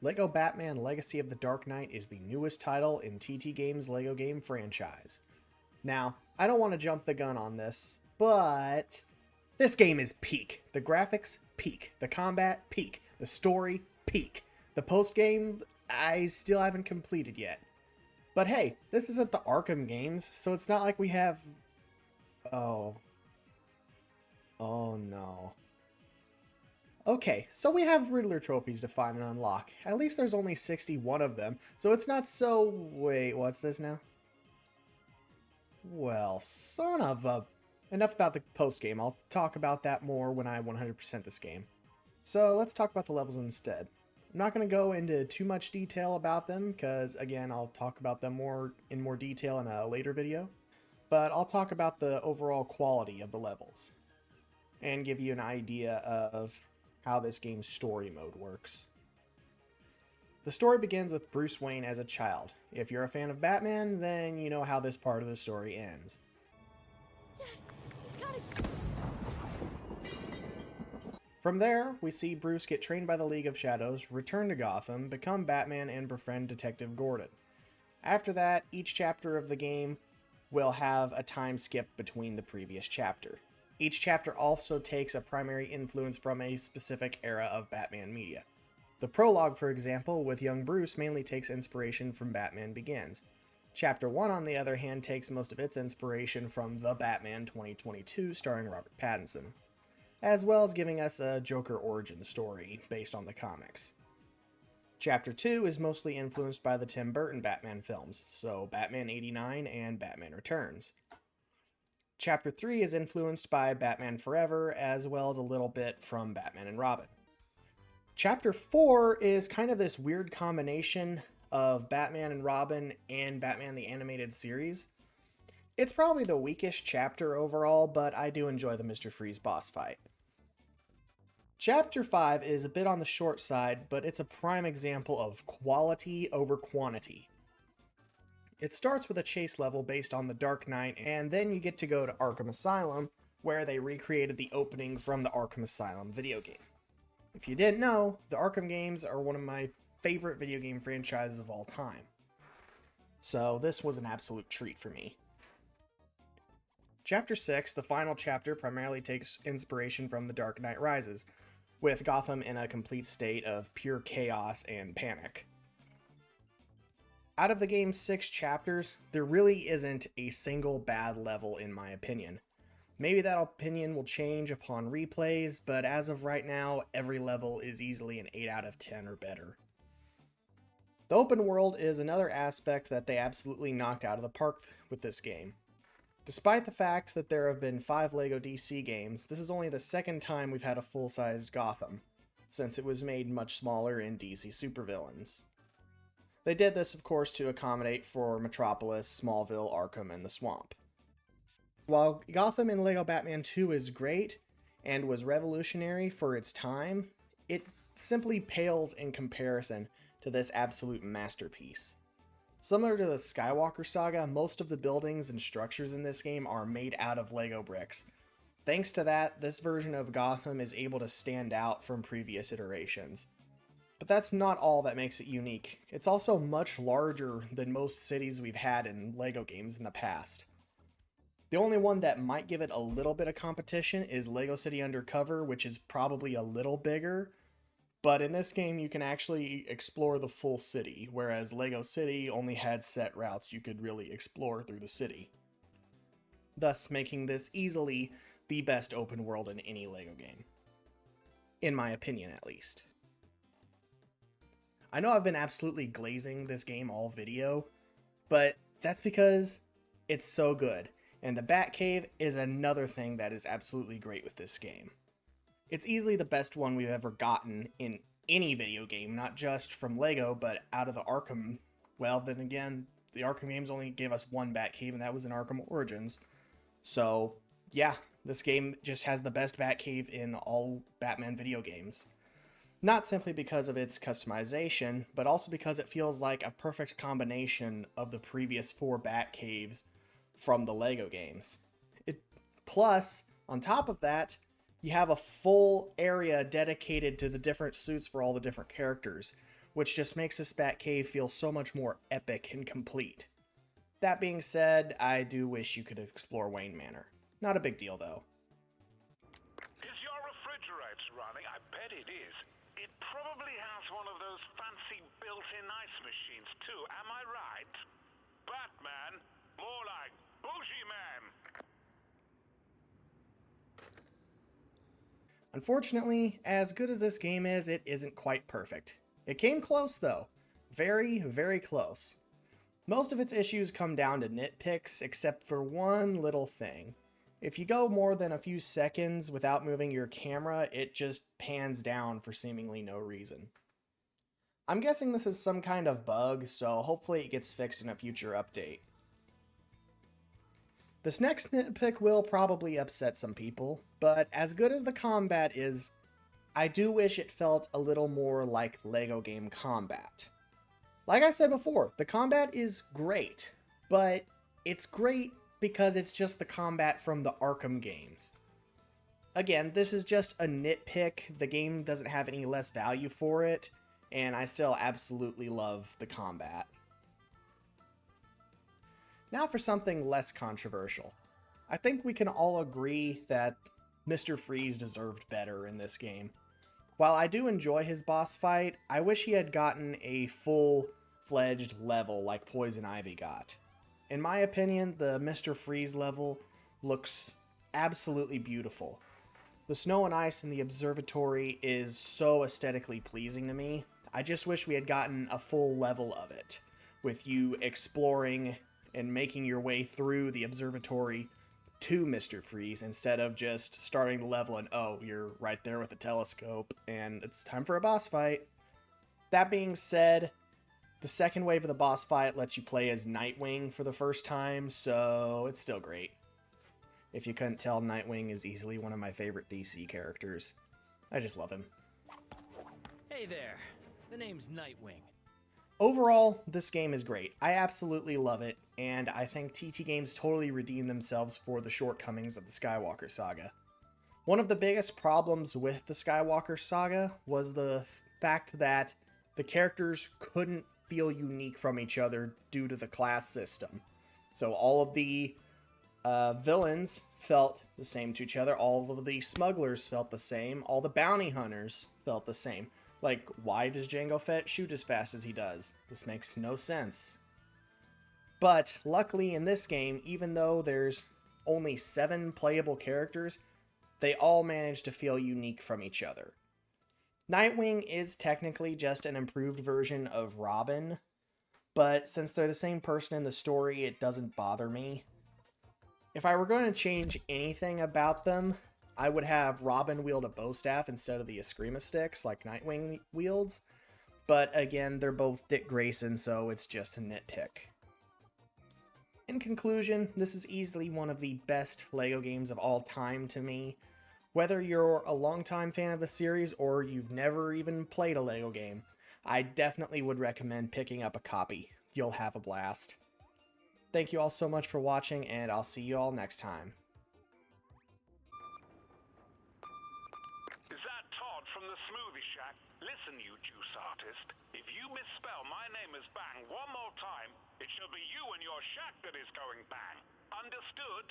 LEGO Batman Legacy of the Dark Knight is the newest title in TT Games' LEGO game franchise. Now, I don't want to jump the gun on this, but this game is peak. The graphics, peak. The combat, peak. The story, peak. The post-game, I still haven't completed yet. But hey, this isn't the Arkham games, so it's not like we have... Oh no. Okay, so we have Riddler trophies to find and unlock. At least there's only 61 of them, so it's not so... Wait, what's this now? Well, son of a... Enough about the post-game. I'll talk about that more when I 100% this game. So let's talk about the levels instead. I'm not going to go into too much detail about them, because again, I'll talk about them in more detail in a later video. But I'll talk about the overall quality of the levels, and give you an idea of how this game's story mode works. The story begins with Bruce Wayne as a child. If you're a fan of Batman, then you know how this part of the story ends. Dad, he's got it. From there, we see Bruce get trained by the League of Shadows, return to Gotham, become Batman, and befriend Detective Gordon. After that, each chapter of the game will have a time skip between the previous chapter. Each chapter also takes a primary influence from a specific era of Batman media. The prologue, for example, with young Bruce mainly takes inspiration from Batman Begins. Chapter 1, on the other hand, takes most of its inspiration from The Batman 2022 starring Robert Pattinson, as well as giving us a Joker origin story based on the comics. Chapter 2 is mostly influenced by the Tim Burton Batman films, so Batman '89 and Batman Returns. Chapter 3 is influenced by Batman Forever, as well as a little bit from Batman and Robin. Chapter 4 is kind of this weird combination of Batman and Robin and Batman the Animated Series. It's probably the weakest chapter overall, but I do enjoy the Mr. Freeze boss fight. Chapter 5 is a bit on the short side, but it's a prime example of quality over quantity. It starts with a chase level based on the Dark Knight, and then you get to go to Arkham Asylum, where they recreated the opening from the Arkham Asylum video game. If you didn't know, the Arkham games are one of my favorite video game franchises of all time. So this was an absolute treat for me. Chapter 6, the final chapter, primarily takes inspiration from The Dark Knight Rises, with Gotham in a complete state of pure chaos and panic. Out of the game's 6 chapters, there really isn't a single bad level in my opinion. Maybe that opinion will change upon replays, but as of right now, every level is easily an 8 out of 10 or better. The open world is another aspect that they absolutely knocked out of the park with this game. Despite the fact that there have been 5 LEGO DC games, this is only the second time we've had a full-sized Gotham, since it was made much smaller in DC Supervillains. They did this, of course, to accommodate for Metropolis, Smallville, Arkham, and the Swamp. While Gotham in LEGO Batman 2 is great, and was revolutionary for its time, it simply pales in comparison to this absolute masterpiece. Similar to the Skywalker Saga, most of the buildings and structures in this game are made out of LEGO bricks. Thanks to that, this version of Gotham is able to stand out from previous iterations. But that's not all that makes it unique. It's also much larger than most cities we've had in LEGO games in the past. The only one that might give it a little bit of competition is LEGO City Undercover, which is probably a little bigger. But in this game, you can actually explore the full city, whereas LEGO City only had set routes you could really explore through the city, thus making this easily the best open world in any LEGO game. In my opinion, at least. I know I've been absolutely glazing this game all video, but that's because it's so good, and the Batcave is another thing that is absolutely great with this game. It's easily the best one we've ever gotten in any video game, not just from LEGO, but out of the Arkham. Well, then again, the Arkham games only gave us one Batcave, and that was in Arkham Origins. So, yeah, this game just has the best Batcave in all Batman video games. Not simply because of its customization, but also because it feels like a perfect combination of the previous 4 Batcaves from the LEGO games. Plus, on top of that, you have a full area dedicated to the different suits for all the different characters, which just makes this Batcave feel so much more epic and complete. That being said, I do wish you could explore Wayne Manor. Not a big deal though. Is your refrigerator running? I bet it is. It probably has one of those fancy built-in ice machines too, am I right? Batman? More like Bougie Man! Unfortunately, as good as this game is, it isn't quite perfect. It came close though. Very, very close. Most of its issues come down to nitpicks, except for one little thing. If you go more than a few seconds without moving your camera, it just pans down for seemingly no reason. I'm guessing this is some kind of bug, so hopefully it gets fixed in a future update. This next nitpick will probably upset some people, but as good as the combat is, I do wish it felt a little more like LEGO game combat. Like I said before, the combat is great, but it's great because it's just the combat from the Arkham games. Again, this is just a nitpick, the game doesn't have any less value for it, and I still absolutely love the combat. Now for something less controversial. I think we can all agree that Mr. Freeze deserved better in this game. While I do enjoy his boss fight, I wish he had gotten a full-fledged level like Poison Ivy got. In my opinion, the Mr. Freeze level looks absolutely beautiful. The snow and ice in the observatory is so aesthetically pleasing to me. I just wish we had gotten a full level of it, with you exploring and making your way through the observatory to Mr. Freeze instead of just starting the level and oh, you're right there with a telescope and it's time for a boss fight. That being said, the second wave of the boss fight lets you play as Nightwing for the first time, so it's still great. If you couldn't tell, Nightwing is easily one of my favorite DC characters. I just love him. Hey there, the name's Nightwing. Overall, this game is great. I absolutely love it, and I think TT Games totally redeemed themselves for the shortcomings of the Skywalker Saga. One of the biggest problems with the Skywalker Saga was the fact that the characters couldn't feel unique from each other due to the class system. So all of the villains felt the same to each other, all of the smugglers felt the same, all the bounty hunters felt the same. Like, why does Jango Fett shoot as fast as he does? This makes no sense. But, luckily in this game, even though there's only 7 playable characters, they all manage to feel unique from each other. Nightwing is technically just an improved version of Robin, but since they're the same person in the story, it doesn't bother me. If I were going to change anything about them, I would have Robin wield a bow staff instead of the Eskrima sticks like Nightwing wields, but again, they're both Dick Grayson, so it's just a nitpick. In conclusion, this is easily one of the best LEGO games of all time to me. Whether you're a longtime fan of the series or you've never even played a LEGO game, I definitely would recommend picking up a copy. You'll have a blast. Thank you all so much for watching, and I'll see you all next time. Is that Todd from the Smoothie Shack? Listen, you juice artist. If you misspell my name as Bang one more time, it shall be you and your shack that is going bang. Understood?